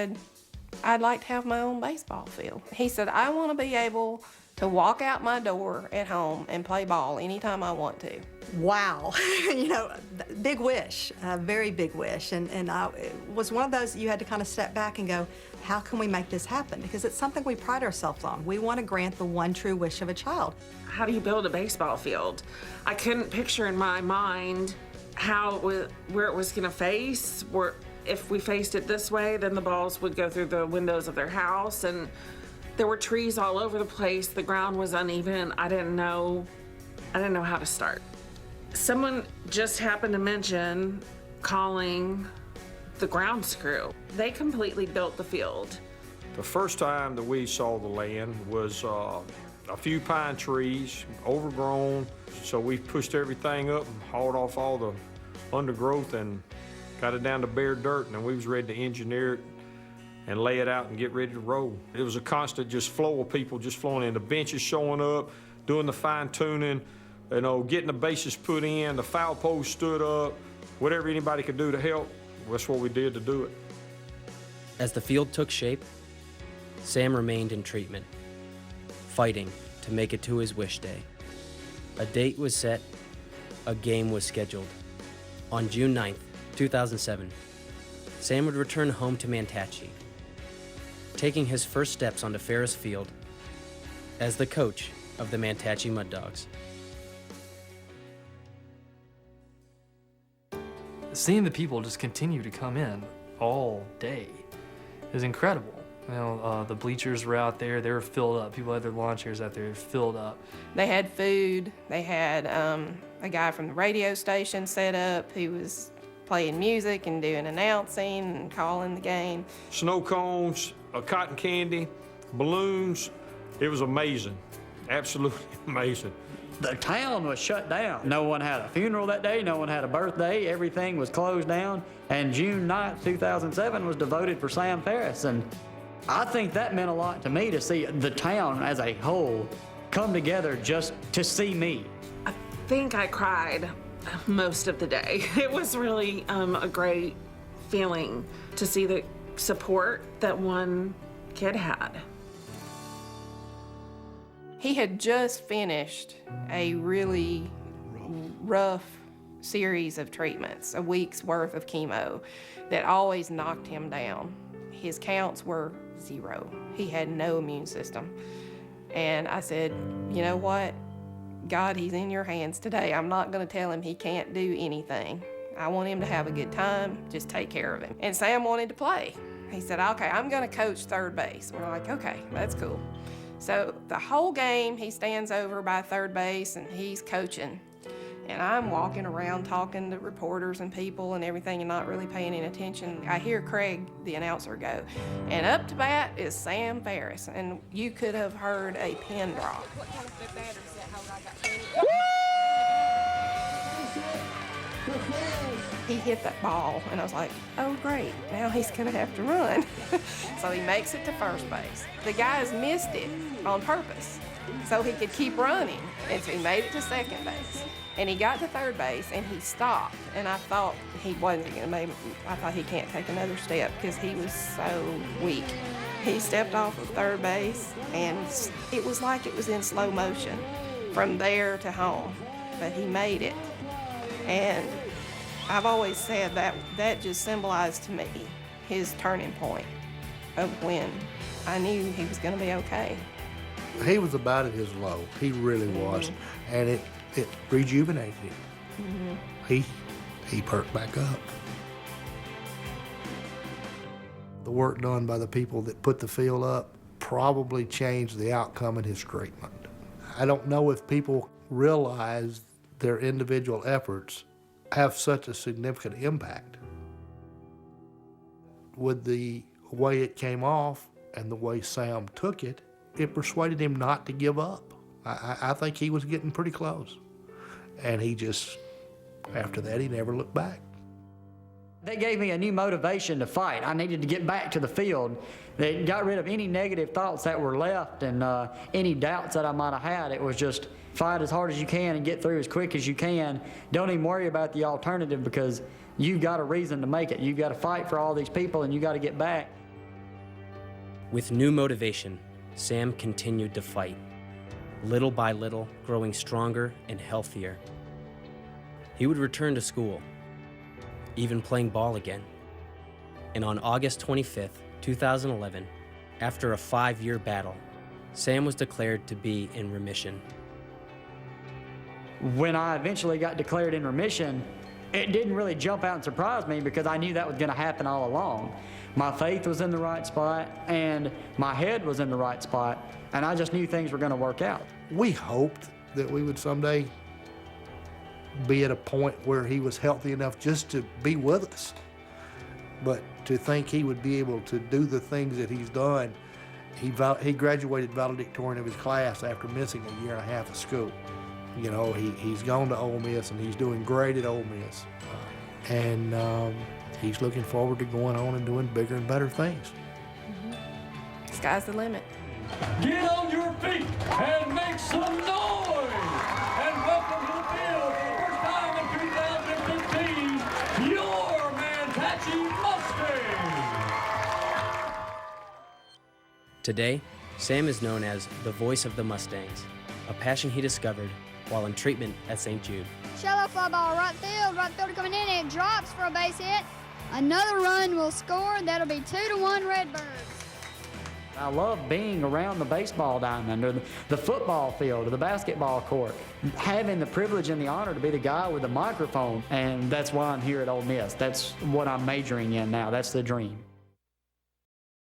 said, I'd like to have my own baseball field. He said, I want to be able to walk out my door at home and play ball anytime I want to. Wow, you know, big wish, a very big wish. And it was one of those you had to kind of step back and go, how can we make this happen? Because it's something we pride ourselves on. We want to grant the one true wish of a child. How do you build a baseball field? I couldn't picture in my mind where it was gonna face, where if we faced it this way, then the balls would go through the windows of their house, and there were trees all over the place. The ground was uneven. I didn't know how to start. Someone just happened to mention calling the grounds crew. They completely built the field. The first time that we saw the land was a few pine trees, overgrown, so we pushed everything up and hauled off all the undergrowth and got it down to bare dirt, and then we was ready to engineer it and lay it out and get ready to roll. It was a constant just flow of people just flowing in, the benches showing up, doing the fine tuning, you know, getting the bases put in, the foul post stood up, whatever anybody could do to help, that's what we did to do it. As the field took shape, Sam remained in treatment, fighting to make it to his wish day. A date was set, a game was scheduled. On June 9th, 2007, Sam would return home to Mantachie, taking his first steps onto Farris Field as the coach of the Mantachie Mud Dogs. Seeing the people just continue to come in all day is incredible. You know, the bleachers were out there, they were filled up. People had their lawn chairs out there, filled up. They had food. They had a guy from the radio station set up. He was playing music and doing announcing and calling the game. Snow cones, cotton candy, balloons. It was amazing, absolutely amazing. The town was shut down. No one had a funeral that day, no one had a birthday, everything was closed down, and June 9th, 2007 was devoted for Sam Farris, and I think that meant a lot to me to see the town as a whole come together just to see me. I think I cried most of the day. It was really a great feeling to see the support that one kid had. He had just finished a really rough series of treatments, a week's worth of chemo that always knocked him down. His counts were 0. He had no immune system. And I said, you know what? God, he's in your hands today. I'm not gonna tell him he can't do anything. I want him to have a good time, just take care of him. And Sam wanted to play. He said, okay, I'm gonna coach third base. We're like, okay, that's cool. So the whole game, he stands over by third base and he's coaching. And I'm walking around talking to reporters and people and everything and not really paying any attention. I hear Craig, the announcer, go, and up to bat is Sam Farris. And you could have heard a pin drop. He hit that ball, and I was like, oh, great, now he's gonna have to run. So he makes it to first base. The guys missed it on purpose so he could keep running, and so he made it to second base. And he got to third base, and he stopped, and I thought he wasn't gonna make, I thought he can't take another step because he was so weak. He stepped off of third base, and it was like it was in slow motion from there to home, but he made it. And I've always said that just symbolized to me his turning point of when I knew he was gonna be okay. He was about at his low, he really was, and it rejuvenated him. He perked back up. The work done by the people that put the field up probably changed the outcome of his treatment. I don't know if people realize their individual efforts have such a significant impact. With the way it came off and the way Sam took it, it persuaded him not to give up. I think he was getting pretty close. And he just, after that, he never looked back. They gave me a new motivation to fight. I needed to get back to the field. They got rid of any negative thoughts that were left and any doubts that I might have had. It was just fight as hard as you can and get through as quick as you can. Don't even worry about the alternative because you've got a reason to make it. You've got to fight for all these people and you've got to get back. With new motivation, Sam continued to fight, little by little growing stronger and healthier. He would return to school, even playing ball again. And on August 25th, 2011, after a 5-year battle, Sam was declared to be in remission. When I eventually got declared in remission, it didn't really jump out and surprise me because I knew that was going to happen all along. My faith was in the right spot and my head was in the right spot, and I just knew things were going to work out. We hoped that we would someday be at a point where he was healthy enough just to be with us. But to think he would be able to do the things that he's done, he graduated valedictorian of his class after missing a year and a half of school. You know, he's gone to Ole Miss and he's doing great at Ole Miss. He's looking forward to going on and doing bigger and better things. Sky's the limit. Get on your feet and make some noise! And welcome to the field for the first time in 2015, your Manatee Mustangs! Today, Sam is known as the voice of the Mustangs, a passion he discovered while in treatment at St. Jude. Shallow fly ball, right fielder coming in, it drops for a base hit. Another run will score, that'll be 2-1 Redbirds. I love being around the baseball diamond or the football field or the basketball court, having the privilege and the honor to be the guy with the microphone, and that's why I'm here at Ole Miss. That's what I'm majoring in now. That's the dream.